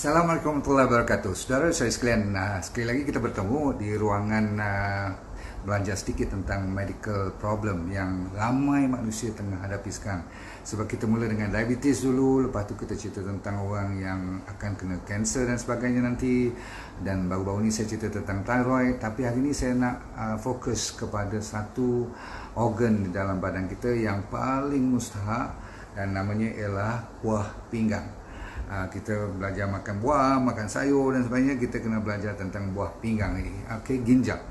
Assalamualaikum warahmatullahi wabarakatuh. Saudara saya sekalian, sekali lagi kita bertemu di ruangan belajar sedikit tentang medical problem yang ramai manusia tengah hadapi sekarang. Sebab kita mula dengan diabetes dulu, lepas tu kita cerita tentang orang yang akan kena kanser dan sebagainya nanti, dan baru-baru ni saya cerita tentang thyroid. Tapi hari ni saya nak fokus kepada satu organ di dalam badan kita yang paling mustahak, dan namanya ialah buah pinggang. Kita belajar makan buah, makan sayur dan sebagainya, kita kena belajar tentang buah pinggang ini. Okey, ginjal.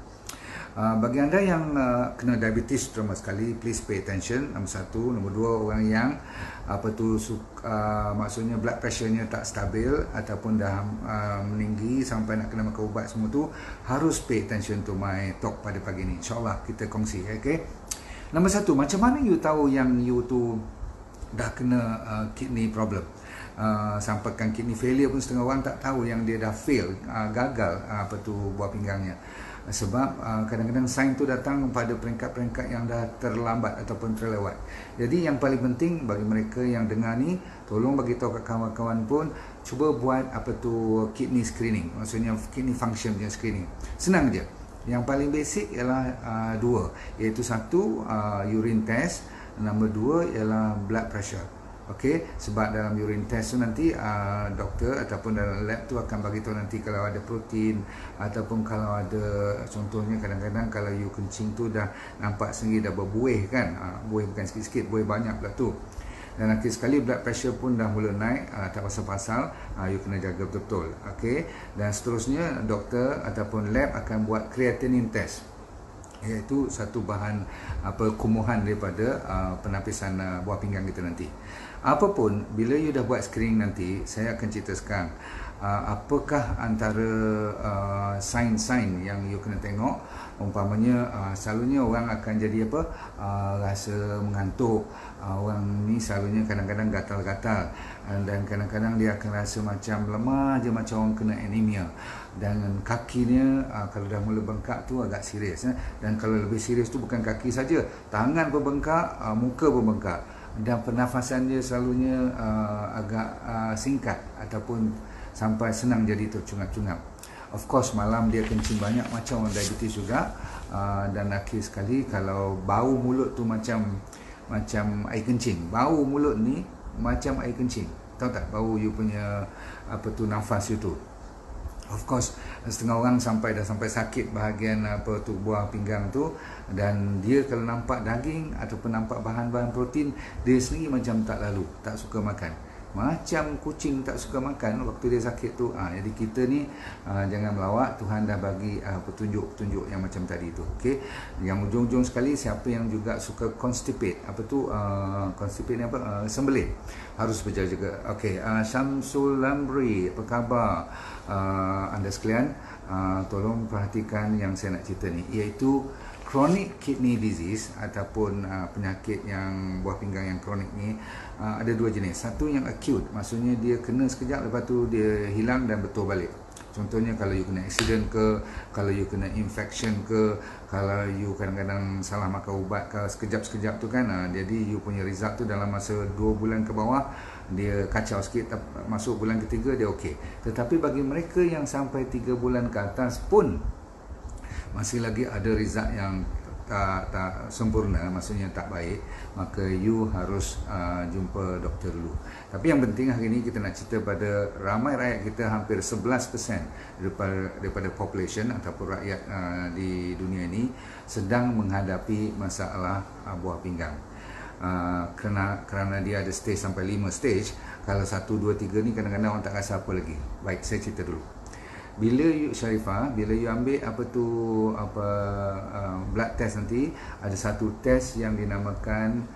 Bagi anda yang kena diabetes terutama sekali, please pay attention. Nombor satu. Nombor dua, orang yang maksudnya blood pressure-nya tak stabil ataupun dah meninggi sampai nak kena makan ubat semua tu, harus pay attention to my talk pada pagi ni. InsyaAllah kita kongsi. Okay? Nombor satu, macam mana you tahu yang you tu dah kena kidney problem? Sampaikan kidney failure pun setengah orang tak tahu yang dia dah fail, gagal buah pinggangnya. Sebab kadang-kadang sign tu datang pada peringkat-peringkat yang dah terlambat ataupun terlewat. Jadi yang paling penting bagi mereka yang dengar ni, tolong bagi tahu kat kawan-kawan pun, cuba buat kidney screening, maksudnya kidney function punya screening. Senang je. Yang paling basic ialah dua, iaitu satu urine test, nombor dua ialah blood pressure. Okey, sebab dalam urine test tu nanti doktor ataupun dalam lab tu akan bagi tahu nanti kalau ada protein ataupun kalau ada, contohnya kadang-kadang kalau you kencing tu dah nampak sendiri dah berbuih kan, buih bukan sikit-sikit, buih banyak pula tu. Dan akhir sekali blood pressure pun dah mula naik, tak pasal-pasal, you kena jaga betul-betul. Okey, dan seterusnya doktor ataupun lab akan buat creatinine test, iaitu satu bahan kumuhan daripada penapisan buah pinggang kita nanti. Apapun, bila you dah buat screening nanti, saya akan cerita sekarang apakah antara sign-sign yang you kena tengok. Umpamanya selalunya orang akan jadi rasa mengantuk, orang ni selalunya kadang-kadang gatal-gatal, dan kadang-kadang dia akan rasa macam lemah je, macam orang kena anemia. Dan kakinya kalau dah mula bengkak tu agak serius, dan kalau lebih serius tu bukan kaki saja, tangan pun bengkak, muka pun bengkak, dan pernafasan dia selalunya agak singkat ataupun sampai senang jadi tercungap-cungap. Of course malam dia kencing banyak macam orang diabetes juga, dan akhir sekali kalau bau mulut tu macam air kencing. Bau mulut ni macam air kencing. Tahu tak bau you punya nafas you tu? Of course setengah orang dah sampai sakit bahagian buah pinggang tu, dan dia kalau nampak daging ataupun nampak bahan-bahan protein, dia sendiri macam tak lalu, tak suka makan. Macam kucing tak suka makan waktu dia sakit tu. Jadi kita ni jangan melawak. Tuhan dah bagi petunjuk-petunjuk yang macam tadi tu. Okey. Yang ujung-ujung sekali, siapa yang juga suka constipate, constipate ni sembelit, harus berjaga juga. Okey, Syamsul Lamri, apa khabar anda sekalian? Tolong perhatikan yang saya nak cerita ni, iaitu chronic kidney disease ataupun penyakit yang buah pinggang yang kronik ni. Ada dua jenis. Satu yang acute, maksudnya dia kena sekejap lepas tu dia hilang dan betul balik. Contohnya kalau you kena accident ke, kalau you kena infection ke, kalau you kadang-kadang salah makan ubat ke, sekejap-sekejap tu kan, jadi you punya result tu dalam masa 2 bulan ke bawah dia kacau sikit, masuk bulan ketiga dia okey. Tetapi bagi mereka yang sampai 3 bulan ke atas pun masih lagi ada result yang tak sempurna, maksudnya tak baik, maka you harus jumpa doktor dulu. Tapi yang penting hari ini kita nak cerita pada ramai rakyat kita, hampir 11% daripada population ataupun rakyat di dunia ini sedang menghadapi masalah buah pinggang. Kerana dia ada stage sampai 5 stage. Kalau 1, 2, 3 ni kadang-kadang orang tak rasa apa lagi. Baik, saya cerita dulu. Bila you Sharifah, bila you ambil blood test nanti, ada satu test yang dinamakan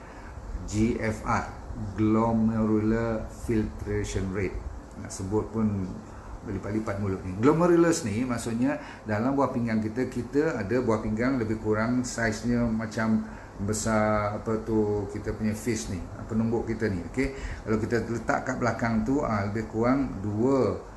GFR, glomerular filtration rate. Nak sebut pun berlipat-lipat mulut ni. Glomerulus ni maksudnya dalam buah pinggang kita ada buah pinggang lebih kurang saiznya macam besar kita punya fist ni, penumbuk kita ni. Okey, kalau kita letak kat belakang tu lebih kurang 2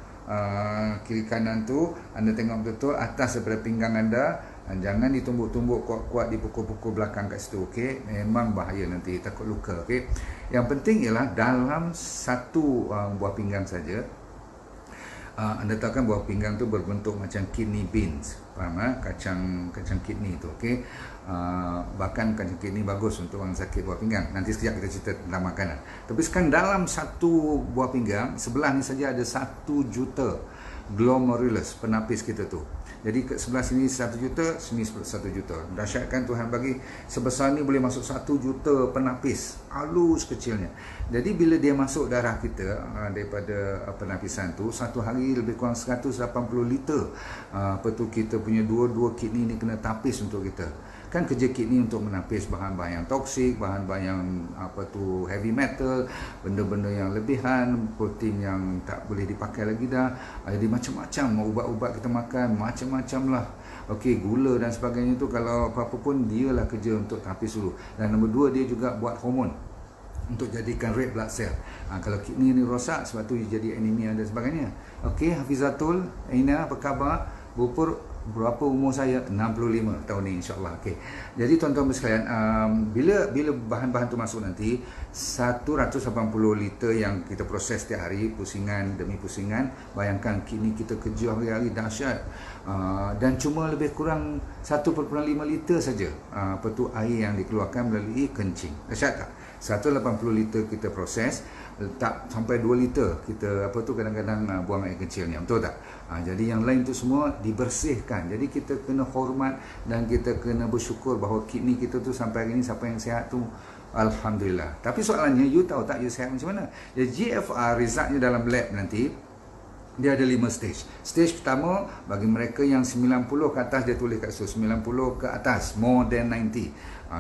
kiri kanan tu, anda tengok betul atas daripada pinggang anda. Jangan ditumbuk-tumbuk kuat-kuat, dipukul-pukul belakang kat situ. Okey, memang bahaya, nanti takut luka. Okey, yang penting ialah dalam satu buah pinggang saja Anda tahu kan buah pinggang tu berbentuk macam kidney beans, faham kacang kidney tu, okey. Bahkan kacang kidney bagus untuk orang sakit buah pinggang. Nanti sekejap kita cerita tentang makanan. Tapi sekarang dalam satu buah pinggang, sebelah ni saja ada 1 juta glomerulus, penapis kita tu. Jadi ke sebelah sini 1 juta, sini 1 juta. Dahsyat kan Tuhan bagi sebesar ni boleh masuk 1 juta penapis, halus kecilnya. Jadi bila dia masuk darah kita daripada penapisan tu, satu hari lebih kurang 180 liter. Apa tu, kita punya dua kidney ni kena tapis untuk kita. Kan kerja kidney untuk menapis bahan-bahan yang toksik, bahan-bahan yang heavy metal, benda-benda yang lebihan, protein yang tak boleh dipakai lagi dah. Jadi macam-macam ubat-ubat kita makan, macam-macam lah. Okey, gula dan sebagainya tu, kalau apa-apa pun dia lah kerja untuk tapis dulu. Dan nombor 2, dia juga buat hormon untuk jadikan red blood cell. Kalau kidney ni rosak, sebab tu jadi anemia dan sebagainya. Okey, Hafizatul, Aina, apa khabar? Berapa umur saya? 65 tahun ni, insyaAllah. Okay. Jadi tuan-tuan sekalian, bila bahan-bahan tu masuk nanti, 180 liter yang kita proses setiap hari, pusingan demi pusingan. Bayangkan kidney kita kerja hari-hari, dahsyat. Dan cuma lebih kurang 1,5 liter saja air yang dikeluarkan melalui kencing. Dahsyat tak? 180 liter kita proses, tak sampai 2 liter kita kadang-kadang buang air kecilnya, betul tak? Jadi yang lain tu semua dibersihkan. Jadi kita kena hormat dan kita kena bersyukur bahawa kidney kita tu sampai hari ni, siapa yang sihat tu alhamdulillah. Tapi soalannya, you tahu tak you sihat macam mana? Jadi GFR resultnya dalam lab nanti dia ada 5 stage. Stage pertama, bagi mereka yang 90 ke atas, dia tulis kat situ 90 ke atas, more than 90.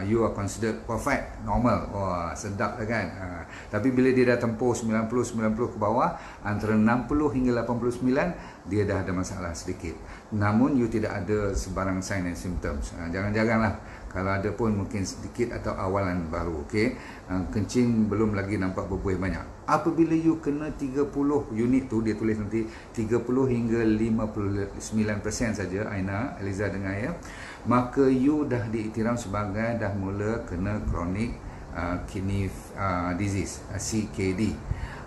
You are considered perfect, normal. Wah, sedap lah kan. Tapi bila dia dah tempuh 90 ke bawah, antara 60 hingga 89, dia dah ada masalah sedikit. Namun you tidak ada sebarang sign and symptoms. Jangan-janganlah. Kalau ada pun mungkin sedikit atau awalan baru. Okay? Kencing belum lagi nampak berbuih banyak. Apabila you kena 30 unit tu, dia tulis nanti 30 hingga 59% saja, Aina, Eliza dengar ya, maka you dah diiktiraf sebagai dah mula kena chronic kidney disease, CKD.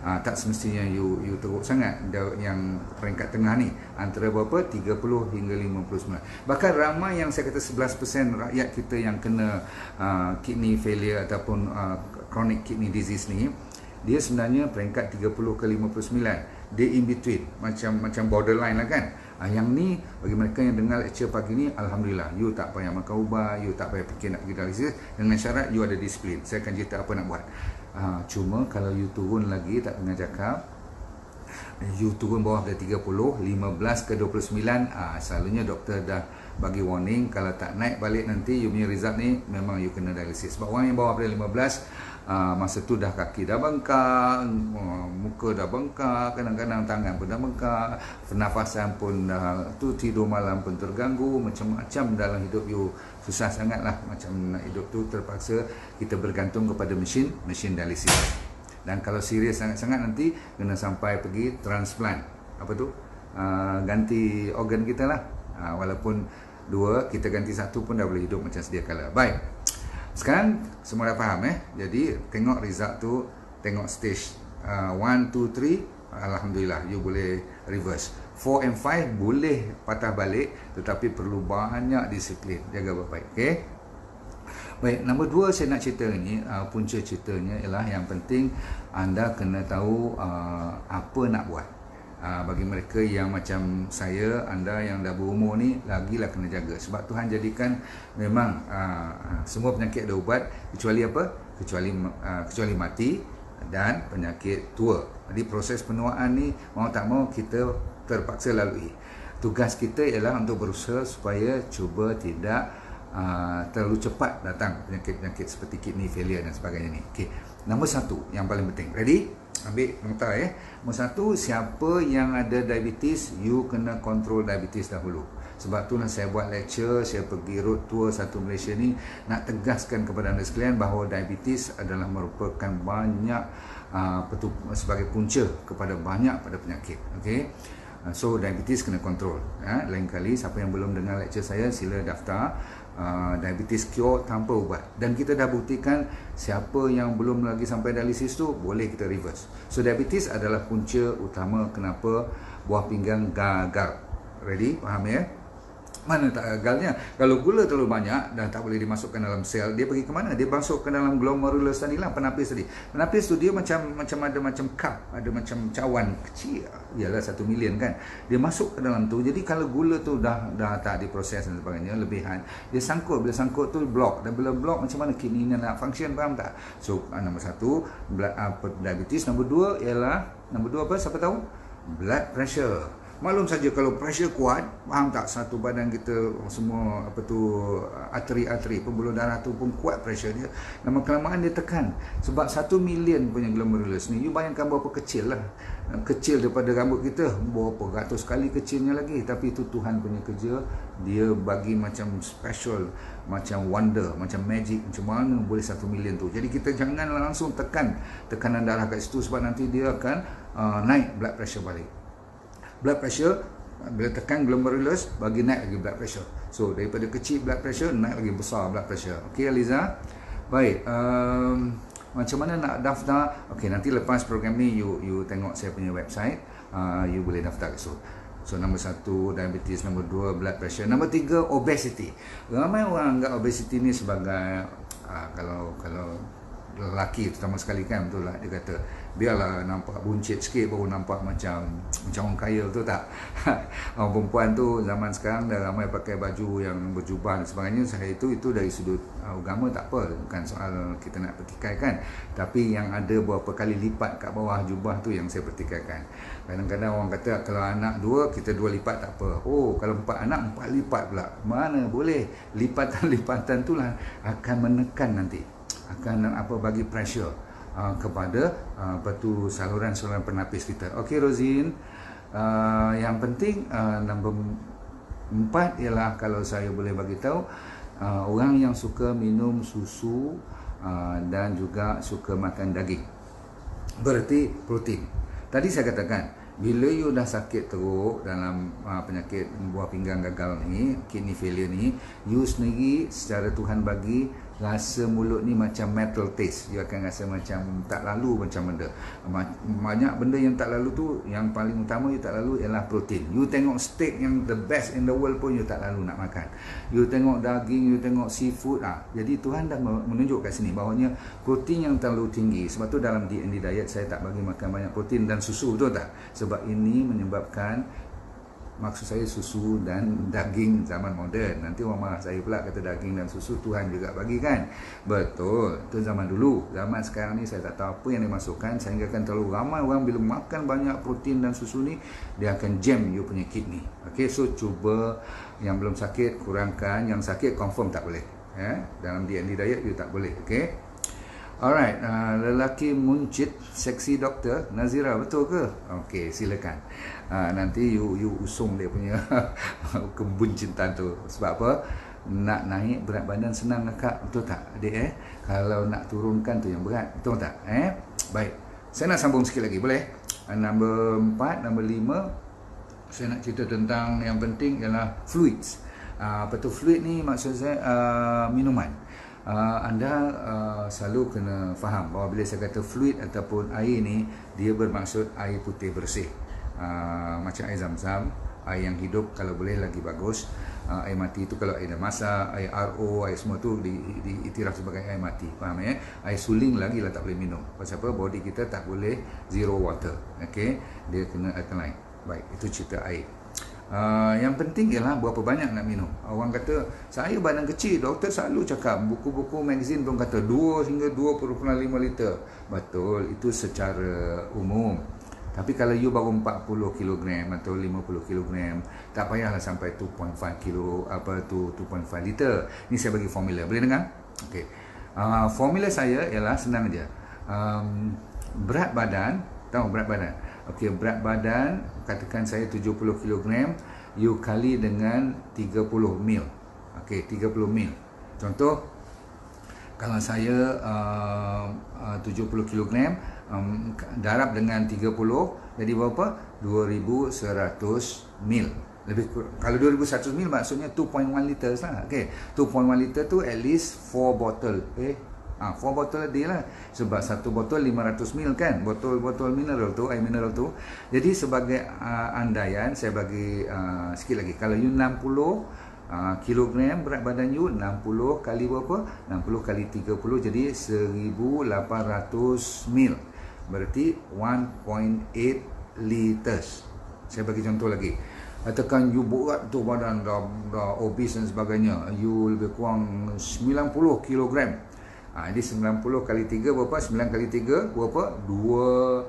Tak semestinya you teruk sangat. Yang peringkat tengah ni antara berapa? 30 hingga 59. Bahkan ramai yang saya kata 11% rakyat kita yang kena kidney failure ataupun chronic kidney disease ni, dia sebenarnya peringkat 30 ke 59. Dia in between, macam borderline lah kan. Yang ni bagi mereka yang dengar lecture pagi ni, alhamdulillah, you tak payah makan ubat, you tak payah fikir nak pergi dialisis, dengan syarat you ada disiplin. Saya akan cerita apa nak buat. Cuma kalau you turun lagi, tak dengar cakap, you turun bawah dari 30, 15 ke 29, selalunya doktor dah bagi warning. Kalau tak naik balik nanti, you punya result ni memang you kena dialisis. Sebab orang yang bawah dari 15, masa tu dah kaki dah bengkak, muka dah bengkak, kadang-kadang tangan pun dah bengkak, pernafasan pun dah tu, tidur malam pun terganggu, macam-macam dalam hidup you susah sangat lah. Macam nak hidup tu terpaksa kita bergantung kepada mesin dialisis. Dan kalau serius sangat-sangat nanti kena sampai pergi transplant. Apa tu? Ganti organ kita lah. Walaupun 2, kita ganti 1 pun dah boleh hidup macam sedia kala. Baik. Sekarang semua dah faham Jadi tengok result tu, tengok stage 1, 2, 3, alhamdulillah you boleh reverse. 4 and 5 boleh patah balik, tetapi perlu banyak disiplin, jaga baik-baik. Okay? Baik, nombor 2 saya nak cerita ni, punca ceritanya ialah yang penting anda kena tahu apa nak buat. Bagi mereka yang macam saya, anda yang dah berumur ni, lagilah kena jaga. Sebab Tuhan jadikan memang semua penyakit ada ubat, kecuali apa? Kecuali mati dan penyakit tua. Jadi proses penuaan ni mau tak mau kita terpaksa lalui. Tugas kita ialah untuk berusaha supaya cuba tidak terlalu cepat datang penyakit-penyakit seperti kidney failure dan sebagainya ni. Okey. Nombor 1 yang paling penting. Ready? Ambil nota Nombor 1, siapa yang ada diabetes, you kena kontrol diabetes dahulu. Sebab itulah saya buat lecture, saya pergi road tour satu Malaysia ni, nak tegaskan kepada anda sekalian bahawa diabetes adalah merupakan banyak sebagai punca kepada banyak pada penyakit. Okey. So diabetes kena kontrol. Lain kali siapa yang belum dengar lecture saya, sila daftar diabetes cure tanpa ubat. Dan kita dah buktikan siapa yang belum lagi sampai dialisis tu boleh kita reverse. So diabetes adalah punca utama kenapa buah pinggang gagal. Ready? Faham ya? Mana tak gagalnya? Kalau gula terlalu banyak dan tak boleh dimasukkan dalam sel, dia pergi ke mana? Dia masuk ke dalam glomerulus tadi lah, penapis tadi. Penapis tu dia macam ada macam cup, ada macam cawan kecil. Ialah 1 million kan. Dia masuk ke dalam tu. Jadi kalau gula tu dah tak diproses dan sebagainya, lebihan, dia sangkut. Bila sangkut tu block. Dan bila block, macam mana kidney ni nak function, faham tak? So nombor 1 diabetes, nombor 2 ialah apa? Siapa tahu? Blood pressure. Maklum saja kalau pressure kuat, faham tak, satu badan kita semua arteri-arteri pembuluh darah tu pun kuat pressure dia. Lama-kelamaan dia tekan. Sebab 1 million punya glomerulus ni, you bayangkan berapa kecil lah. Kecil daripada rambut kita, berapa ratus kali kecilnya lagi. Tapi itu Tuhan punya kerja. Dia bagi macam special, macam wonder, macam magic, macam mana boleh 1 million tu. Jadi kita jangan langsung tekan tekanan darah kat situ, sebab nanti dia akan naik blood pressure balik. Blood pressure, bila tekan glomerulus, bagi naik lagi blood pressure. So daripada kecil blood pressure, naik lagi besar blood pressure. Okey Aliza? Baik, macam mana nak daftar? Okey, nanti lepas program ni you tengok saya punya website, you boleh daftar. So nombor 1 diabetes, nombor 2 blood pressure, nombor 3 obesity. Ramai orang anggap obesity ni sebagai kalau lelaki terutama sekali kan, betul lah, dia kata biarlah nampak buncit sikit baru nampak macam orang kaya, betul tak? Orang perempuan tu zaman sekarang dah ramai pakai baju yang berjubah dan sebagainya. Saya itu dari sudut agama tak apa, bukan soal kita nak pertikaikan, tapi yang ada berapa kali lipat kat bawah jubah tu yang saya pertikaikan. Kadang-kadang orang kata kalau anak 2, kita 2 lipat tak apa. Oh, kalau 4 anak 4 lipat pula. Mana boleh? Lipatan-lipatan tu lah akan menekan nanti, akan bagi pressure kepada saluran-saluran penapis kita. Okey Rozin, yang penting nombor 4 ialah kalau saya boleh bagi tahu, orang yang suka minum susu dan juga suka makan daging, berarti protein. Tadi saya katakan, bila you dah sakit teruk dalam penyakit buah pinggang gagal ni, kidney failure ni, you sendiri secara Tuhan bagi rasa mulut ni macam metal taste. You akan rasa macam tak lalu macam benda. Banyak benda yang tak lalu tu, yang paling utama you tak lalu ialah protein. You tengok steak yang the best in the world pun you tak lalu nak makan. You tengok daging, you tengok seafood. Jadi Tuhan dah menunjuk kat sini bahawanya protein yang terlalu tinggi. Sebab tu dalam D&D diet saya tak bagi makan banyak protein dan susu, betul tak? Sebab ini menyebabkan, maksud saya susu dan daging zaman moden. Nanti orang marah saya pula kata daging dan susu Tuhan juga bagi kan. Betul, itu zaman dulu. Zaman sekarang ni saya tak tahu apa yang dimasukkan sehingga kan terlalu ramai orang bila makan banyak protein dan susu ni, dia akan jam you punya kidney. Okay, so cuba yang belum sakit kurangkan, yang sakit confirm tak boleh. Dalam D&D diet you tak boleh. Okay. Alright, lelaki muncit, seksi doktor Nazira, betul ke? Okey, silakan. Nanti you usung dia punya kebuncitan tu. Sebab apa? Nak naik berat badan senang kak, betul tak adik? Kalau nak turunkan tu yang berat, betul tak? Baik, saya nak sambung sikit lagi, boleh? Nombor 4, nombor 5, saya nak cerita tentang yang penting ialah fluids. Apa tu fluid ni? Maksud saya minuman. Anda selalu kena faham bahawa bila saya kata fluid ataupun air ni, dia bermaksud air putih bersih, macam air zam-zam, air yang hidup kalau boleh lagi bagus. Air mati itu kalau air dah masak, air RO, air semua tu diiktiraf sebagai air mati, faham ya? Air suling lagi lah tak boleh minum. Pasal apa? Body kita tak boleh zero water, okay? Dia kena alkaline. Baik, itu cerita air. Yang penting ialah berapa banyak nak minum. Orang kata, saya badan kecil, doktor selalu cakap, buku-buku magazine pun kata 2 hingga 2.5 liter. Betul, itu secara umum. Tapi kalau you baru 40 kg atau 50 kg, tak payahlah sampai 2.5 kilo, 2.5 liter. Ni saya bagi formula, boleh dengar? Okey. Formula saya ialah senang aja. Berat badan, tahu berat badan? Okey, berat badan, katakan saya 70 kg, you kali dengan 30 mil. Okey, 30 mil. Contoh, kalau saya 70 kg, darab dengan 30, jadi berapa? 2100 mil. Kalau 2100 ml maksudnya 2.1 liters lah. Okey, 2.1 liter tu at least 4 bottle. 4 botol a day lah. Sebab satu botol 500 ml kan, botol mineral tu, air mineral tu. Jadi sebagai andaian saya bagi sikit lagi. Kalau you 60 kilogram berat badan you, 60 kali berapa? 60 kali 30, jadi 1800 ml. Berarti 1.8 liters. Saya bagi contoh lagi. Katakan you berat tu badan dah obese dan sebagainya, you lebih kurang 90 kilogram. Jadi 90 kali 3 berapa? 9 kali 3 berapa? 90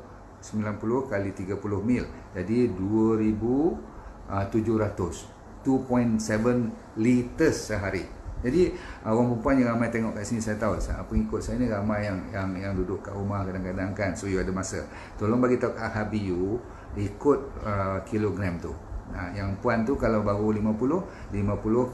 kali 30 mil. Jadi 2700. 2.7 liters sehari. Jadi orang perempuan yang ramai tengok kat sini, saya tahu pengikut saya ni ramai yang duduk kat rumah kadang-kadang kan. So you ada masa, tolong bagi tahu kat hubby you ikut kilogram tu. Yang puan tu kalau baru 50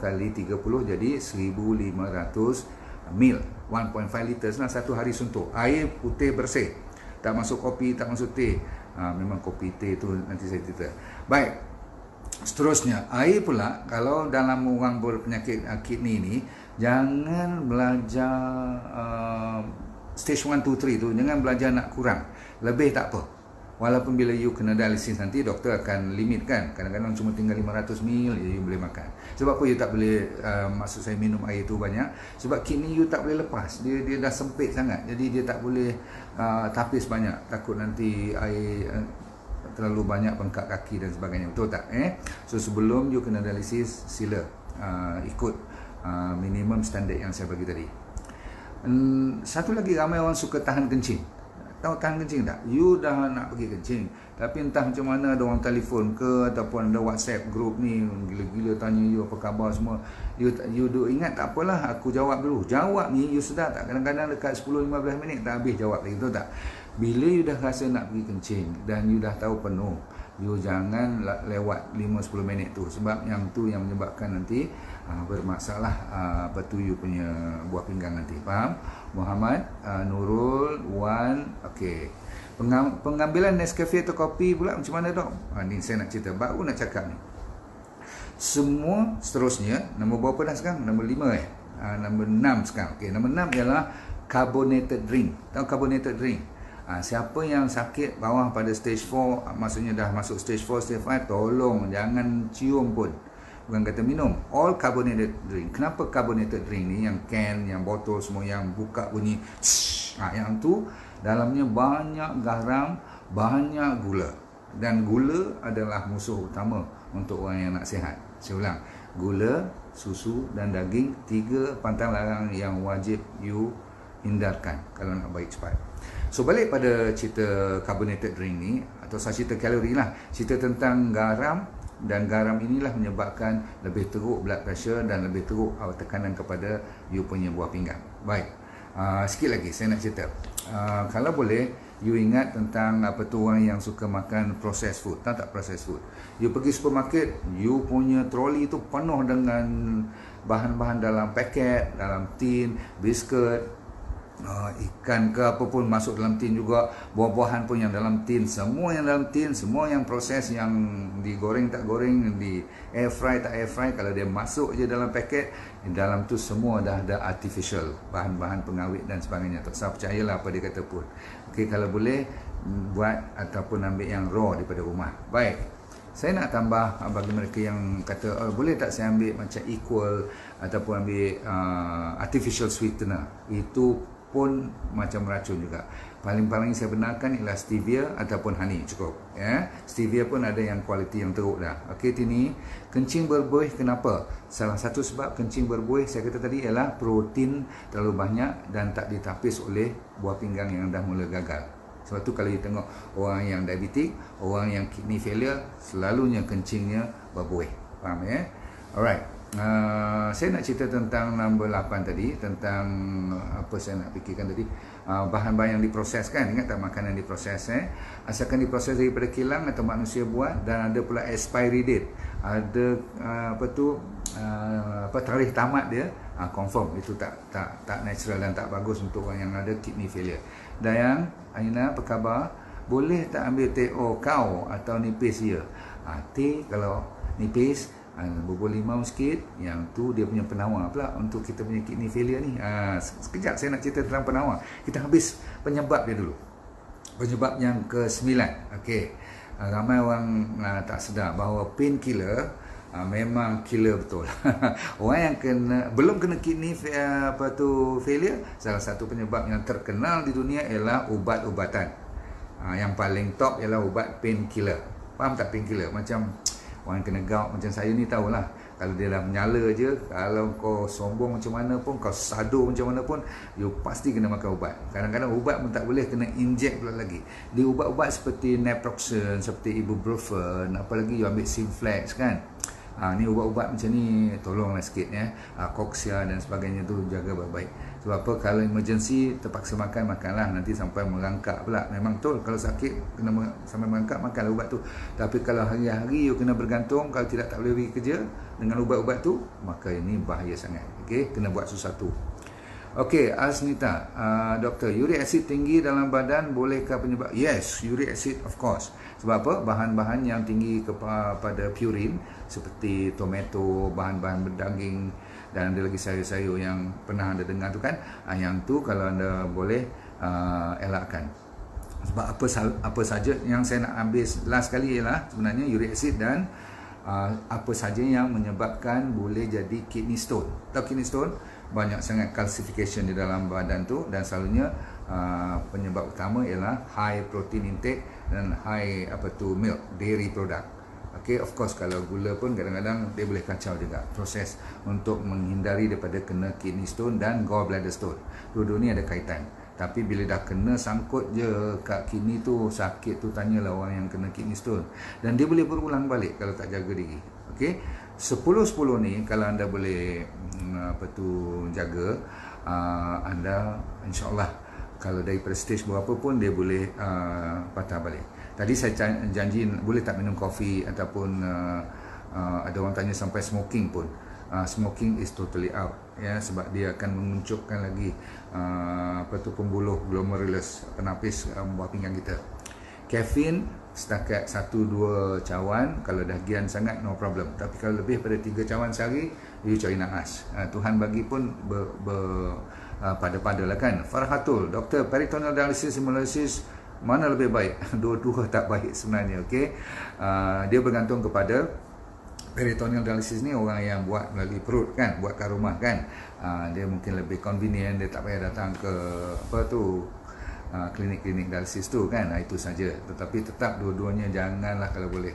kali 30 jadi 1500 mil, 1.5 liters lah satu hari suntuk. Air putih bersih, tak masuk kopi, tak masuk teh. Memang kopi teh tu nanti saya cerita. Baik, seterusnya air pula. Kalau dalam orang berpenyakit kidney ni, jangan belajar stage 1, 2, 3 tu, jangan belajar nak kurang. Lebih tak apa. Walaupun bila you kena dialisis nanti, doktor akan limit kan. Kadang-kadang cuma tinggal 500 ml you boleh makan. Sebab apa you tak boleh, maksud saya minum air tu banyak? Sebab kidney you tak boleh lepas. Dia dah sempit sangat. Jadi dia tak boleh tapis banyak. Takut nanti air terlalu banyak bengkak kaki dan sebagainya. Betul tak? So sebelum you kena dialisis, sila ikut minimum standard yang saya bagi tadi. Satu lagi, ramai orang suka tahan kencing. Tahu tahan kencing tak? You dah nak pergi kencing, tapi entah macam mana ada orang telefon ke ataupun ada WhatsApp group ni gila-gila tanya you apa khabar semua. You duk ingat tak apalah, aku jawab dulu. Jawab ni you sedar tak? Kadang-kadang dekat 10-15 minit tak habis jawab lagi, betul tak? Bila you dah rasa nak pergi kencing dan you dah tahu penuh, you jangan lewat 5-10 minit tu. Sebab yang tu yang menyebabkan nanti bermasalah you punya buah pinggang nanti. Faham? Muhammad, Nurul, Wan. Okey. Pengambilan Nescafe atau kopi pula macam mana dok? Ni saya nak cerita, baru nak cakap ni. Semua seterusnya, nombor berapa dah sekarang? Nombor 5 nombor 6 sekarang. Okey, nombor 6 ialah carbonated drink. Tahu carbonated drink? Siapa yang sakit bawah pada stage 4, maksudnya dah masuk stage 4, stage 5, tolong jangan cium pun. Bukan kata minum. All carbonated drink. Kenapa carbonated drink ni, yang can, yang botol semua, yang buka bunyi yang tu dalamnya banyak garam, banyak gula. Dan gula adalah musuh utama untuk orang yang nak sihat. Saya ulang, gula, susu dan daging, 3 pantang larang yang wajib you hindarkan kalau nak baik cepat. So balik pada cerita carbonated drink ni, atau saya cerita kalori lah, cerita tentang garam. Dan garam inilah menyebabkan lebih teruk blood pressure dan lebih teruk tekanan kepada you punya buah pinggang. Baik, sikit lagi saya nak cerita. Kalau boleh, you ingat tentang apa tu orang yang suka makan processed food. Tahu tak processed food? You pergi supermarket, you punya troli tu penuh dengan bahan-bahan dalam paket, dalam tin, biskut, ikan ke apa pun masuk dalam tin juga, buah-buahan pun yang dalam tin, semua yang dalam tin, semua yang proses, yang digoreng tak goreng, di air fry tak air fry, kalau dia masuk je dalam paket, di dalam tu semua dah ada artificial, bahan-bahan pengawet dan sebagainya. Tak usah percayalah apa dia kata pun. Okey, kalau boleh buat ataupun ambil yang raw daripada rumah. Baik, saya nak tambah bagi mereka yang kata, boleh tak saya ambil macam equal ataupun ambil artificial sweetener. Itu pun macam racun juga. Paling-paling saya benarkan ialah stevia ataupun honey, cukup ya. Stevia pun ada yang kualiti yang teruk dah. Okey, ini kencing berbuih. Kenapa? Salah satu sebab kencing berbuih saya kata tadi ialah protein terlalu banyak dan tak ditapis oleh buah pinggang yang dah mula gagal. Sebab tu kalau you tengok orang yang diabetik, orang yang kidney failure, selalunya kencingnya berbuih. Faham ya? Alright. Saya nak cerita tentang nombor 8 tadi, tentang apa saya nak fikirkan tadi, bahan-bahan yang diproses kan. Ingat tak, makanan diproses asalkan diproses daripada kilang atau manusia buat, dan ada pula expiry date, ada tarikh tamat dia, confirm itu tak natural dan tak bagus untuk orang yang ada kidney failure. Dayang, Aina, apa khabar? Boleh tak ambil teh kau atau nipis dia? Teh kalau nipis, bubur limau sikit. Yang tu dia punya penawar pula untuk kita punya kidney failure ni. Sekejap saya nak cerita tentang penawar. Kita habis penyebab dia dulu. Penyebab yang ke-9. Okey. Ramai orang tak sedar bahawa painkiller memang killer betul. Orang yang belum kena kidney failure, salah satu penyebab yang terkenal di dunia ialah ubat-ubatan. Yang paling top ialah ubat painkiller. Faham tak painkiller? Macam orang kena gout macam saya ni tahulah. Kalau dia dah menyala je, kalau kau sombong macam mana pun, kau sado macam mana pun, you pasti kena makan ubat. Kadang-kadang ubat pun tak boleh, kena inject pula lagi. Di ubat-ubat seperti naproxen, seperti ibuprofen, apalagi you ambil Simplex kan. Ni ubat-ubat macam ni tolonglah sikit ya. Koksia dan sebagainya tu jaga baik-baik. Sebab apa, kalau emergency terpaksa makanlah, nanti sampai merangkak pula. Memang betul, kalau sakit kena sampai merangkak, makanlah ubat tu. Tapi kalau hari-hari you kena bergantung, kalau tidak tak boleh pergi kerja dengan ubat-ubat tu, maka ini bahaya sangat. Okey, kena buat sesuatu. Okey, Asnita, doktor, uric acid tinggi dalam badan bolehkah penyebab? Yes, uric acid of course. Sebab apa? Bahan-bahan yang tinggi pada purin seperti tomato, bahan-bahan berdaging, dan ada lagi sayur-sayur yang pernah anda dengar tu kan, yang tu kalau anda boleh elakkan. Sebab apa saja yang saya nak ambil last kali ialah sebenarnya uric acid dan apa saja yang menyebabkan boleh jadi kidney stone. Tahu kidney stone? Banyak sangat calcification di dalam badan tu, dan selalunya penyebab utama ialah high protein intake dan high milk, dairy product. Okay, of course kalau gula pun kadang-kadang dia boleh kacau juga proses untuk menghindari daripada kena kidney stone dan gallbladder stone. Dua-dua ni ada kaitan. Tapi bila dah kena sangkut je kat kidney tu, sakit tu, tanyalah orang yang kena kidney stone. Dan dia boleh berulang balik kalau tak jaga diri. Okay, 10-10 ni kalau anda boleh jaga, anda insyaAllah kalau daripada stage berapa pun dia boleh patah balik. Tadi saya janji boleh tak minum kopi ataupun ada orang tanya sampai smoking pun. Smoking is totally out ya, sebab dia akan menguncupkan lagi pembuluh glomerulus, penapis buah pinggang kita. Kafein setakat 1-2 cawan, kalau dah gian sangat no problem. Tapi kalau lebih pada 3 cawan sehari, you cari naas. Tuhan bagi pun pada-pada lah kan. Farhatul, doktor, peritoneal dialysis, hemolysis mana lebih baik? Dua-dua tak baik sebenarnya. Okay? Dia bergantung kepada peritoneal dialysis ni, orang yang buat melalui perut kan, buat kat rumah kan, dia mungkin lebih convenient, dia tak payah datang ke klinik-klinik dialysis tu kan. Itu saja. Tetapi tetap dua-duanya janganlah kalau boleh.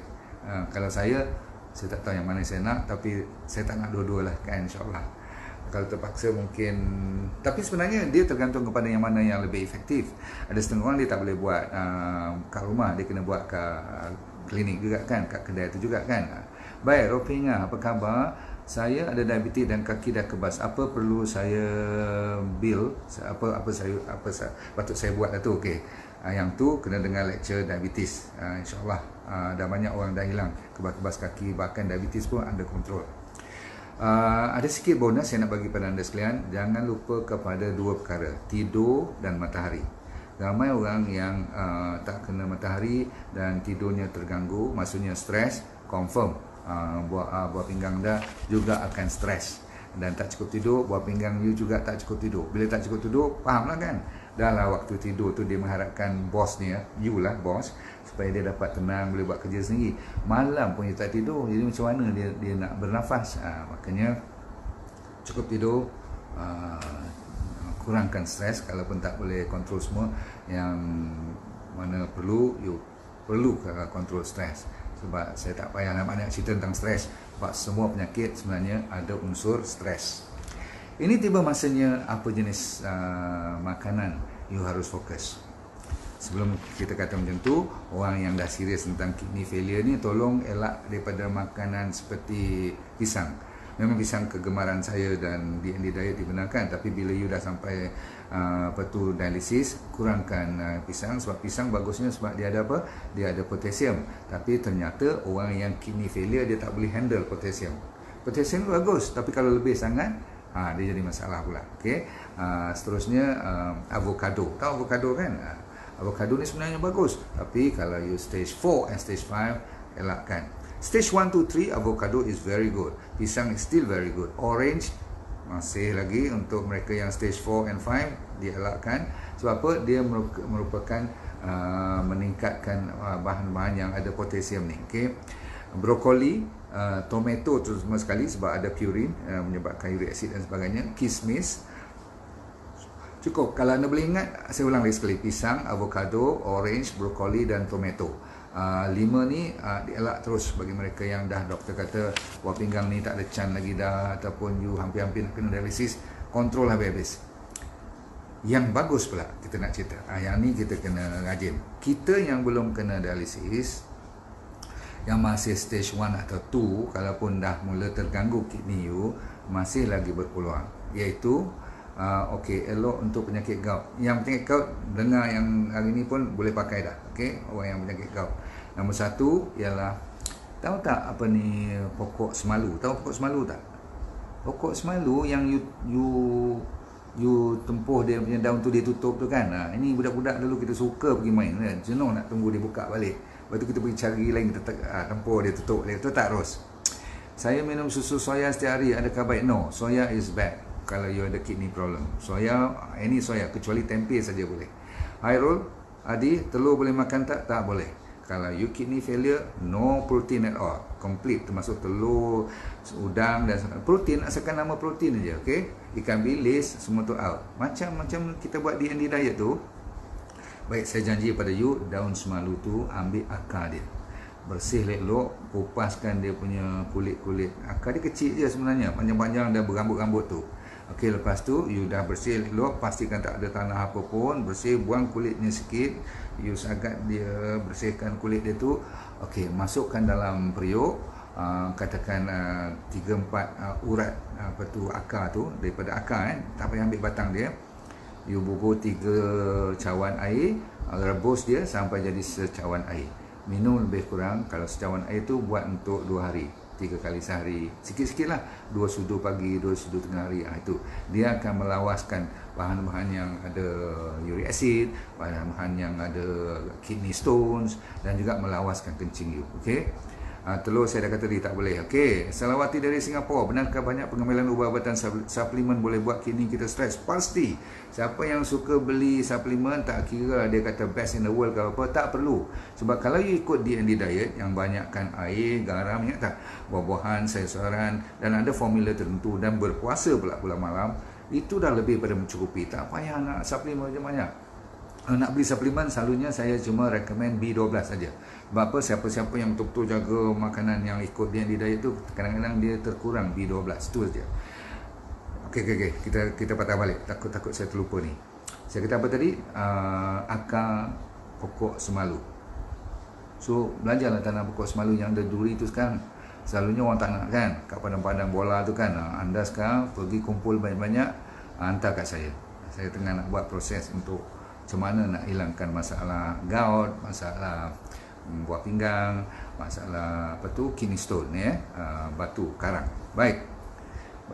Kalau saya tak tahu yang mana saya nak, tapi saya tak nak dua-dua lah kan, insyaAllah. Kalau terpaksa mungkin, tapi sebenarnya dia tergantung kepada yang mana yang lebih efektif. Ada setengah orang dia tak boleh buat kat rumah, dia kena buat kat klinik juga kan, kat kedai tu juga kan. Baik, Ropinga, apa khabar? Saya ada diabetes dan kaki dah kebas. Apa perlu saya apa patut saya buat lah tu? Okey. Yang tu kena dengar lecture diabetes. InsyaAllah dah banyak orang dah hilang kebas-kebas kaki, bahkan diabetes pun under control. Ada sikit bonus saya nak bagi pada anda sekalian. Jangan lupa kepada 2 perkara, tidur dan matahari. Ramai orang yang tak kena matahari dan tidurnya terganggu, maksudnya stres, confirm buah pinggang dah juga akan stres. Dan tak cukup tidur, buah pinggang you juga tak cukup tidur. Bila tak cukup tidur, fahamlah kan, dah lah waktu tidur tu dia mengharapkan bosnya, you lah bos, supaya dia dapat tenang, boleh buat kerja sendiri. Malam pun dia tak tidur, jadi macam mana dia nak bernafas? Makanya cukup tidur, kurangkan stres. Kalaupun tak boleh kontrol semua, yang mana perlu, you perlu kontrol stres. Sebab saya tak payah nak banyak cerita tentang stres, sebab semua penyakit sebenarnya ada unsur stres. Ini tiba masanya apa jenis makanan you harus fokus. Sebelum kita kata macam tu, orang yang dah serius tentang kidney failure ni, tolong elak daripada makanan seperti pisang. Memang pisang kegemaran saya dan DND diet dibenarkan, tapi bila you dah sampai dialisis, kurangkan pisang. Sebab pisang bagusnya sebab dia ada apa? Dia ada potasium. Tapi ternyata orang yang kidney failure dia tak boleh handle potasium. Potasium bagus, tapi kalau lebih sangat dia jadi masalah pula. Okay? Seterusnya avocado. Tahu avocado kan? Avocado ni sebenarnya bagus, tapi kalau you stage 4 and stage 5, elakkan. Stage 1 to 3, avocado is very good. Pisang is still very good. Orange masih lagi untuk mereka yang stage 4 and 5 dielakkan. Sebab apa? Dia merupakan meningkatkan bahan-bahan yang ada potasium ni. Okay. Brokoli, tomato terutama sekali sebab ada purin menyebabkan uric acid dan sebagainya. Kismis cukup. Kalau anda boleh ingat, saya ulang lagi sekali. Pisang, avocado, orange, brokoli dan tomato. 5 ni dielak terus bagi mereka yang dah doktor kata buah pinggang ni tak ada can lagi dah, ataupun you hampir-hampir nak kena dialisis, kontrol habis-habis. Yang bagus pula kita nak cerita, yang ni kita kena rajin. Kita yang belum kena dialisis, yang masih stage 1 atau 2, kalaupun dah mula terganggu kidney you, masih lagi berpeluang, iaitu okey, elok untuk penyakit gout. Yang penyakit gout, dengar yang hari ni pun boleh pakai dah. Okey, orang yang penyakit gout. Nombor 1 ialah, tahu tak apa ni pokok semalu? Tahu pokok semalu tak? Pokok semalu yang you tempuh dia punya daun tu, dia tutup tu kan. Ini budak-budak dulu kita suka pergi main kan. Jenuh nak tunggu dia buka balik. Lepas tu kita pergi cari lain, kita tempuh dia tutup dia. Tu tak Ros. Saya minum susu soya setiap hari, adakah baik? No, soya is bad kalau you ada kidney problem. Soya, any soya, kecuali tempe saja boleh. Hairul, Adi, telur boleh makan tak? Tak boleh. Kalau you kidney failure, no protein at all. Complete, termasuk telur, udang dan protein, asalkan nama protein aja, okey? Ikan bilis, semua tu out. Macam kita buat D&D diet tu. Baik, saya janji pada you, daun semalu tu ambil akar dia. Bersih elok, kupaskan dia punya kulit-kulit. Akar dia kecil je sebenarnya, panjang-panjang dan berambut-rambut tu. Okey, lepas tu you dah bersih elok, pastikan tak ada tanah apa pun, bersih, buang kulitnya sikit. You sagat dia, bersihkan kulit dia tu. Okey, masukkan dalam periuk, katakan 3-4 urat apa tu akar tu, daripada akar tak payah ambil batang dia. You bubuh 3 cawan air, rebus dia sampai jadi secawan air. Minum lebih kurang, kalau secawan air tu buat untuk 2 hari, 3 kali sehari, sikit-sikit lah, 2 sudu pagi, 2 sudu tengah hari. Itu dia akan melawaskan bahan-bahan yang ada uric acid, bahan-bahan yang ada kidney stones, dan juga melawaskan kencing you. Okey. Telur saya dah kata tadi tak boleh. Okey, Salawati dari Singapura, benarkah banyak pengambilan ubat-ubatan suplemen boleh buat kidney kita stres? Pasti. Siapa yang suka beli suplemen, tak kira dia kata best in the world ke apa, tak perlu. Sebab kalau you ikut D&D diet yang banyakkan air, garam, ingat tak? Buah-buahan, sayur-sayuran, dan ada formula tertentu, dan berpuasa pula malam, itu dah lebih pada mencukupi. Tak payah nak suplemen banyak. Nak beli suplemen, selalunya saya cuma recommend B12 saja. Sebab apa? Siapa-siapa yang betul-betul jaga makanan yang ikut D&D diet tu, kadang-kadang dia terkurang B12. Itu saja. Okey. Kita patah balik. Takut saya terlupa ni. Saya kata apa tadi? Akar pokok semalu. So, belajarlah tanam pokok semalu yang ada duri tu sekarang. Selalunya orang tak nak kan, kat padang-padang bola tu kan. Anda sekarang pergi kumpul banyak-banyak, hantar kat saya. Saya tengah nak buat proses untuk macam mana nak hilangkan masalah gout, masalah buah pinggang, masalah apa tu, kidney stone ni, batu karang. Baik.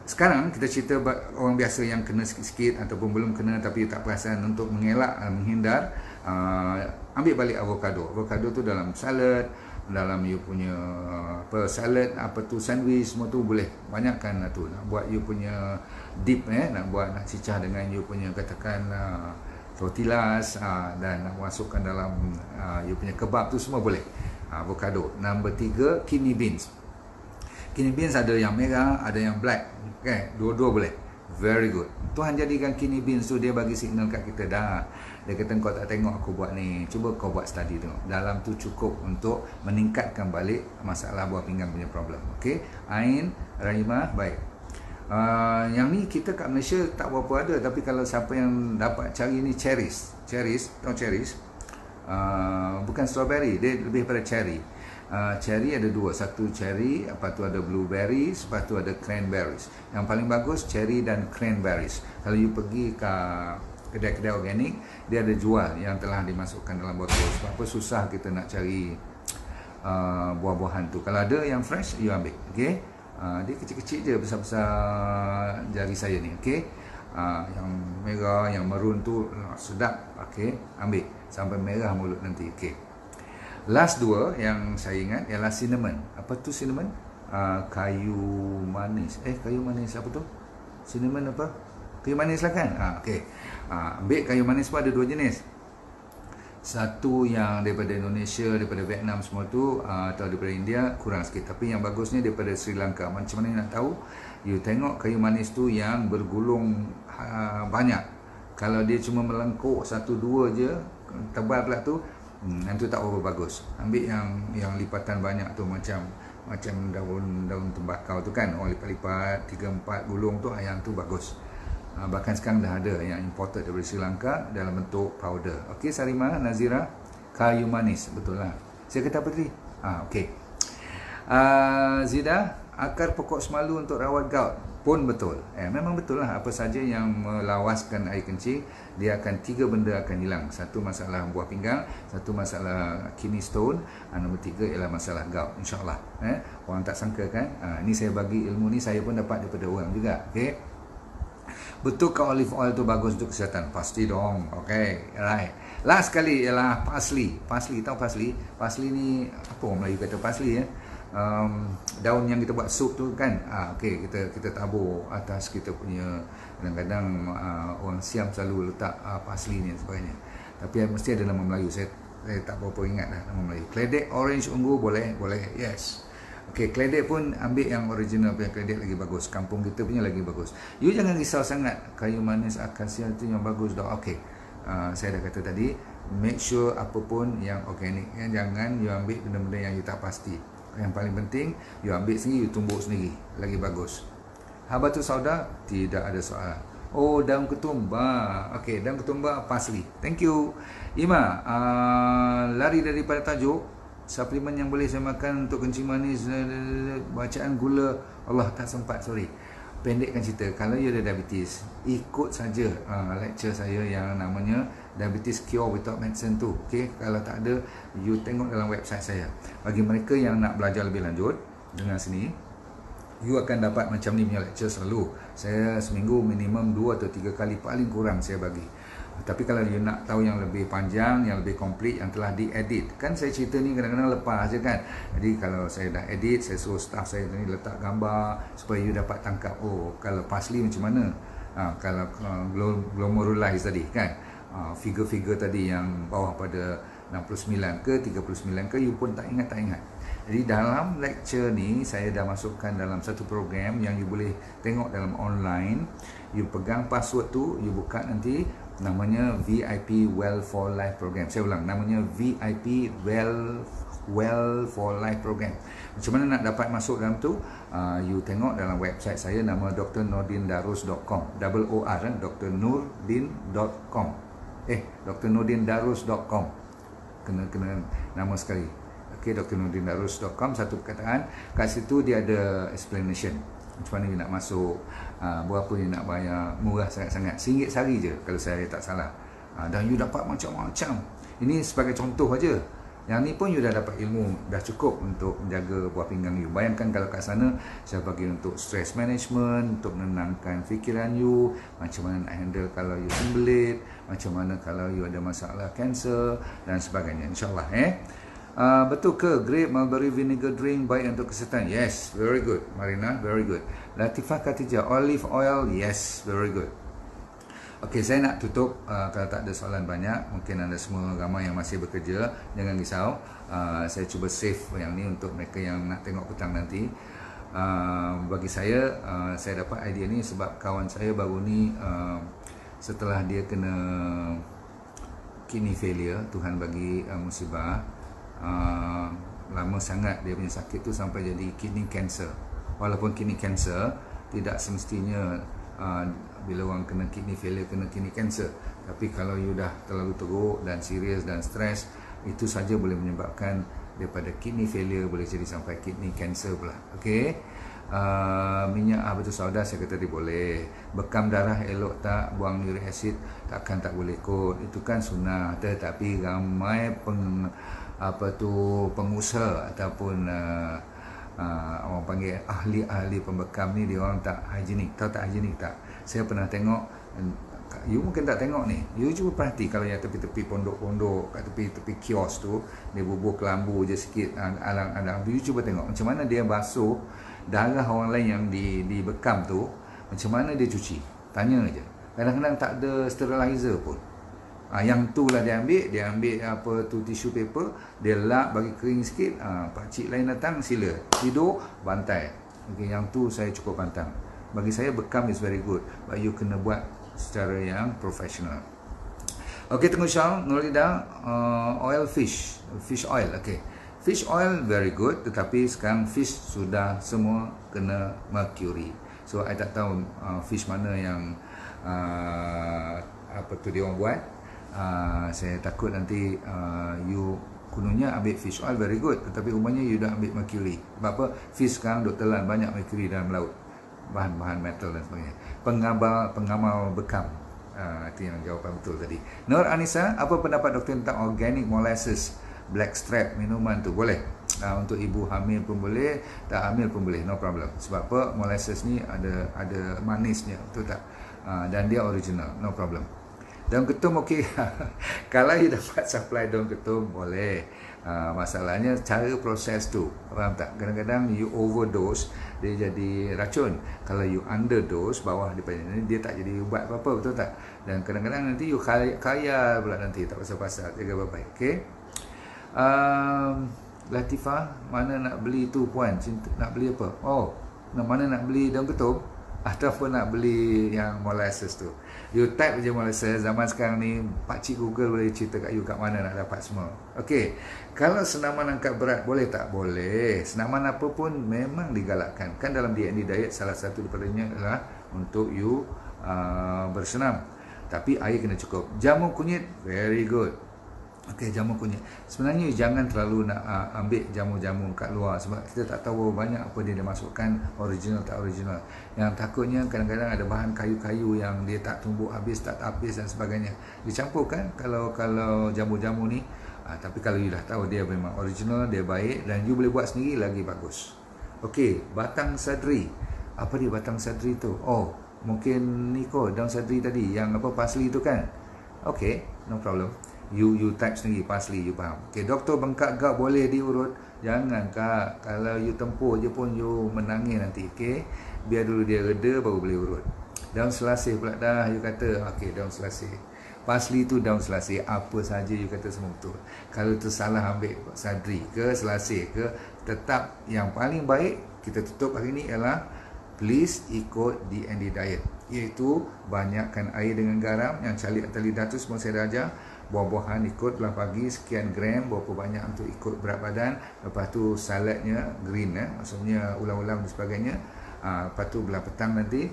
Sekarang kita cerita orang biasa yang kena sikit-sikit ataupun belum kena tapi tak perasan, untuk mengelak, menghindar. Ambil balik avocado. Avocado tu dalam salad, dalam you punya salad, apa tu, sandwich, semua tu boleh. Banyakkan tu. Nak buat you punya dip, nak cicah dengan you punya katakan tortillas, dan nak masukkan dalam you punya kebab tu, semua boleh. Avocado. Nombor 3, kidney beans. Kidney beans ada yang merah, ada yang black. Okay, dua-dua boleh. Very good. Tuhan jadikan kidney beans tu, dia bagi signal kat kita dah. Dia kata kau tak tengok aku buat ni, cuba kau buat study tengok. Dalam tu cukup untuk meningkatkan balik masalah buah pinggang punya problem. Okay, Ain, Rahimah, baik. Yang ni kita kat Malaysia tak berapa ada, tapi kalau siapa yang dapat cari ni, cherries, tahu cherries? Bukan strawberry, dia lebih pada cherry. Cherry ada 2, satu cherry, lepas tu ada blueberries, lepas tu ada cranberries. Yang paling bagus cherry dan cranberries. Kalau you pergi ke kedai-kedai organik, dia ada jual yang telah dimasukkan dalam botol. Sebab apa susah kita nak cari buah-buahan tu. Kalau ada yang fresh, you ambil. Okay? Dia kecil-kecil je, besar-besar jari saya ni. Okay? Yang merah, yang maroon tu sedap. Okay? Ambil sampai merah mulut nanti. Okay? Last dua yang saya ingat ialah cinnamon. Apa tu cinnamon? Kayu manis. Kayu manis apa tu? Cinnamon apa? Kayu manis lah kan? Okey. Ambil kayu manis pun ada dua jenis. Satu yang daripada Indonesia, daripada Vietnam semua tu, atau daripada India, kurang sikit. Tapi yang bagusnya daripada Sri Lanka. Macam mana nak tahu? You tengok kayu manis tu yang bergulung banyak. Kalau dia cuma melengkuk satu dua je, tebal pula tu, itu tak berapa bagus. Ambil yang lipatan banyak tu, macam daun tembakau tu kan, lipat-lipat 3-4 gulung tu, yang tu bagus. Bahkan sekarang dah ada yang imported dari Sri Lanka dalam bentuk powder. Okey, Sarima, Nazira, kayu manis, betul lah. Saya kata apa tadi? Okey. Zida, akar pokok semalu untuk rawat gout pun betul. Memang betul lah. Apa saja yang melawaskan air kencing, dia akan 3 benda akan hilang. Satu masalah buah pinggang, satu masalah kidney stone, nombor 3 ialah masalah gout, insyaAllah. Orang tak sangka kan? Ini saya bagi ilmu ni, saya pun dapat daripada orang juga. Okay? Betul ke olive oil tu bagus untuk kesihatan? Pasti dong. Okay, right. Last sekali ialah parsley. Parsley, tahu parsley? Parsley ni, apa orang Melayu kata parsley ya? Daun yang kita buat sup tu kan, okey, kita tabur atas kita punya, kadang-kadang orang Siam selalu letak parsley ni dan sebagainya, tapi mesti ada nama Melayu. Saya tak berapa ingat dah nama Melayu. Keledek, orange, ungu boleh, yes. Okey, keledek pun ambil yang original punya keledek, lagi bagus. Kampung kita punya lagi bagus. You jangan risau sangat kayu manis akasia tu yang bagus dah. Okey, saya dah kata tadi, make sure apapun yang organik, jangan you ambil benda-benda yang you tak pasti. Yang paling penting, you ambil sendiri, you tumbuk sendiri, lagi bagus. Habatus sauda, tidak ada soal. Daun ketumbar. Okey, daun ketumbar, parsley. Thank you. Ima, lari daripada tajuk, suplemen yang boleh saya makan untuk kencing manis, bacaan gula, Allah tak sempat, sorry. Pendekkan cerita, kalau you ada diabetes, ikut saja lecture saya yang namanya Diabetes Cure Without Medicine tu. Okay? Kalau tak ada, you tengok dalam website saya. Bagi mereka yang nak belajar lebih lanjut, dengar sini, you akan dapat macam ni punya lecture selalu. Saya seminggu minimum 2 atau 3 kali paling kurang saya bagi. Tapi kalau you nak tahu yang lebih panjang, yang lebih komplit, yang telah diedit, kan saya cerita ni kadang-kadang lepas je kan. Jadi kalau saya dah edit, saya suruh staff saya ni letak gambar supaya you dapat tangkap, kalau parsley macam mana, kalau glomerulus tadi kan, figure-figure tadi yang bawah pada 69 ke 39 ke, you pun tak ingat. Jadi dalam lecture ni saya dah masukkan dalam satu program yang you boleh tengok dalam online. You pegang password tu, you buka nanti, namanya VIP Well for Life Program. Saya ulang, namanya VIP Well for Life Program. Macam mana nak dapat masuk dalam tu? You tengok dalam website saya, nama drnordindarus.com, double OR, drnordin.com. drnordindarus.com. Kena nama sekali. Okey, drnordindarus.com, satu perkataan. Kat situ dia ada explanation. Macam mana you nak masuk, berapa you nak bayar, murah sangat-sangat, RM1 sehari je kalau saya tak salah. Dan you dapat macam-macam. Ini sebagai contoh aja. Yang ni pun you dah dapat ilmu, dah cukup untuk menjaga buah pinggang you. Bayangkan kalau kat sana saya bagi untuk stress management, untuk menenangkan fikiran you, macam mana nak handle kalau you sembelit, macam mana kalau you ada masalah kanser dan sebagainya, insyaAllah. Betul ke grape mulberry vinegar drink baik untuk kesihatan? Yes, very good. Marina, very good. Latifah Khatijah, olive oil, yes, very good. Okey, saya nak tutup. Kalau tak ada soalan banyak, mungkin anda semua ramai yang masih bekerja, jangan risau. Saya cuba save yang ni untuk mereka yang nak tengok petang nanti. Bagi saya dapat idea ni sebab kawan saya baru ni, setelah dia kena kidney failure, Tuhan bagi musibah, lama sangat dia punya sakit tu sampai jadi kidney cancer. Walaupun kidney cancer tidak semestinya bila orang kena kidney failure kena kidney cancer, tapi kalau you dah terlalu teruk dan serius dan stres, itu saja boleh menyebabkan daripada kidney failure boleh jadi sampai kidney cancer pula. Okey, minyak habatus sauda saya kata dia boleh. Bekam darah elok tak, buang uric acid takkan tak boleh kot, itu kan sunnah. Tetapi ramai pengusaha ataupun orang panggil ahli-ahli pembekam ni, dia orang tak higienik. Tahu tak higienik tak? Saya pernah tengok You mungkin tak tengok ni. You cuba perhati kalau yang tepi-tepi pondok-pondok, kat tepi-tepi kios tu, dia bubuh kelambu je sikit, alang-alang tu, you cuba tengok macam mana dia basuh darah orang lain yang dibekam tu, macam mana dia cuci. Tanya je. Kadang-kadang tak ada sterilizer pun. Yang tu lah dia ambil apa tu tisu paper, dia lap bagi kering sikit. Pakcik lain datang, sila tidur, bantai. Okay, yang tu saya cukup pantang. Bagi saya bekam is very good, but you kena buat secara yang profesional. Okay, tengok Syal, Nurida, oil fish oil. Okay, fish oil very good, tetapi sekarang fish sudah semua kena mercury. So I tak tahu fish mana yang apa tu dia orang buat. Saya takut nanti you kononnya ambil fish oil very good, tetapi umumnya you dah ambil mercury. Sebab apa? Fish sekarang duk telan banyak mercury dalam laut, bahan-bahan metal dan sebagainya. Pengamal bekam. Itu yang jawapan betul tadi. Nur Anissa, apa pendapat doktor tentang organic molasses blackstrap minuman tu? Boleh. Untuk ibu hamil pun boleh, tak hamil pun boleh, no problem. Sebab apa? Molasses ni ada manisnya, betul tak? Dan dia original, no problem. Daun ketum okey. Kalau you dapat supply daun ketum boleh. Masalahnya cara proses tu. Faham tak? Kadang-kadang you overdose, dia jadi racun. Kalau you underdose, bawah daripada ni, dia tak jadi ubat apa-apa, betul tak? Dan kadang-kadang nanti you kaya pula nanti, tak pasal-pasal. Jaga baik-baik. Okey. Latifah, mana nak beli tu puan? Nak beli apa? Oh, mana nak beli daun ketum? Ataupun nak beli yang molasses tu. You type je molasses. Zaman sekarang ni pakcik Google boleh cerita kat you kat mana nak dapat semua. Okey. Kalau senaman angkat berat boleh tak? Boleh. Senaman apa pun memang digalakkan. Kan dalam D&D diet salah satu daripadanya adalah untuk you bersenam. Tapi air kena cukup. Jamu kunyit very good. Okey, jamu kunyit. Sebenarnya jangan terlalu nak ambil jamu-jamu kat luar, sebab kita tak tahu banyak apa dia masukkan, original tak original. Yang takutnya kadang-kadang ada bahan kayu-kayu yang dia tak tumbuh habis, tak habis dan sebagainya. Dicampurkan kalau jamu-jamu ni. Tapi kalau you dah tahu dia memang original, dia baik dan you boleh buat sendiri, lagi bagus. Okey, batang sadri. Apa dia batang sadri tu? Oh, mungkin ni kot daun sadri tadi, yang apa parsley tu kan? Okey, no problem. You type sendiri parsley, you faham. Okay, doktor bengkak gout boleh diurut? Jangan kak, kalau you tempuh je pun you menangis nanti. Okay, biar dulu dia reda baru boleh urut. Daun selasih pula dah you kata. Okay, daun selasih, parsley tu daun selasih, apa saja you kata semua betul. Kalau tersalah ambil sadri ke selasih ke, tetap yang paling baik kita tutup hari ni ialah please ikut D&D diet, iaitu banyakkan air dengan garam, yang calik atau lidah tu semua saya dah ajar. Buah-buahan ikut belah pagi sekian gram, berapa banyak untuk ikut berat badan. Lepas tu saladnya green, maksudnya ulam-ulam dan sebagainya. Lepas tu belah petang nanti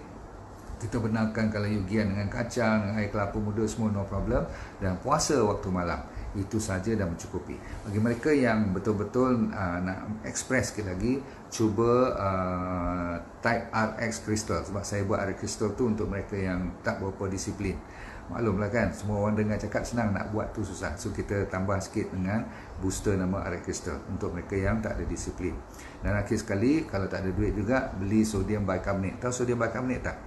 kita benarkan kalau you gian dengan kacang, dengan air kelapa muda semua, no problem. Dan puasa waktu malam, itu saja dah mencukupi. Bagi mereka yang betul-betul nak express sikit lagi, cuba type RX Crystal. Sebab saya buat RX Crystal tu untuk mereka yang tak berapa disiplin. Maklumlah kan, semua orang dengar cakap senang, nak buat tu susah. So kita tambah sikit dengan booster nama RX Crystal untuk mereka yang tak ada disiplin. Dan akhir sekali, kalau tak ada duit juga, beli sodium bicarbonate. Tahu sodium bicarbonate tak?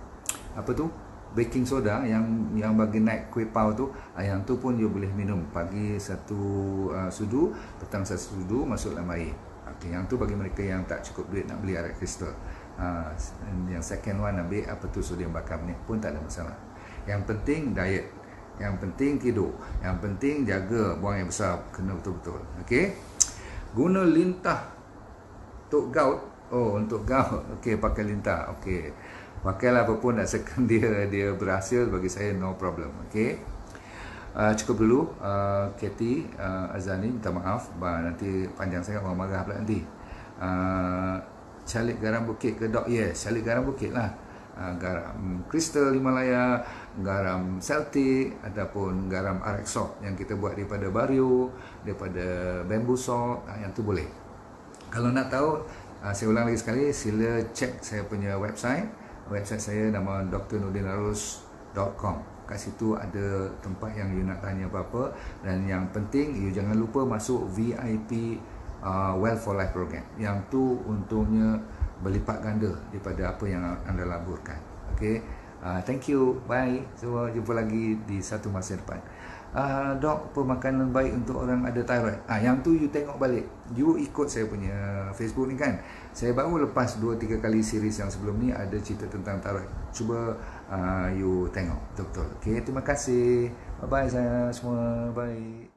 Apa tu? Baking soda yang bagi naik kuih pau tu. Yang tu pun you boleh minum. Pagi satu sudu, petang satu sudu, masuk dalam air. Okay, yang tu bagi mereka yang tak cukup duit nak beli RX Crystal. Yang second one ambil apa tu sodium bicarbonate pun tak ada masalah. Yang penting diet, yang penting tidur, yang penting jaga buang yang besar, kena betul-betul. Okey. Guna lintah untuk gout. Oh, untuk gout. Okey, pakai lintah. Okey. Pakailah apa pun, asalkan dia berhasil, bagi saya no problem. Okey. Cukup dulu. Katie Azani, minta maaf, nanti panjang sangat orang marah pula nanti. Calik garam bukit ke dok? Yes, calik garam bukit lah. Garam kristal Himalaya, garam Celtic, ataupun garam RX salt yang kita buat daripada Bario, daripada bamboo salt, yang tu boleh. Kalau nak tahu, saya ulang lagi sekali, sila cek saya punya website. Website saya nama drdinarus.com. Kat situ ada tempat yang you nak tanya apa-apa. Dan yang penting, you jangan lupa masuk VIP Well for Life program. Yang tu untungnya berlipat ganda daripada apa yang anda laburkan. Okey, Thank you, bye. So jumpa lagi di satu masa depan. Dok, pemakanan baik untuk orang ada thyroid. Yang tu you tengok balik. You ikut saya punya Facebook ni kan. Saya baru lepas 2-3 kali series yang sebelum ni ada cerita tentang thyroid. Cuba you tengok betul-betul. Okay, terima kasih. Bye-bye saya semua. Bye.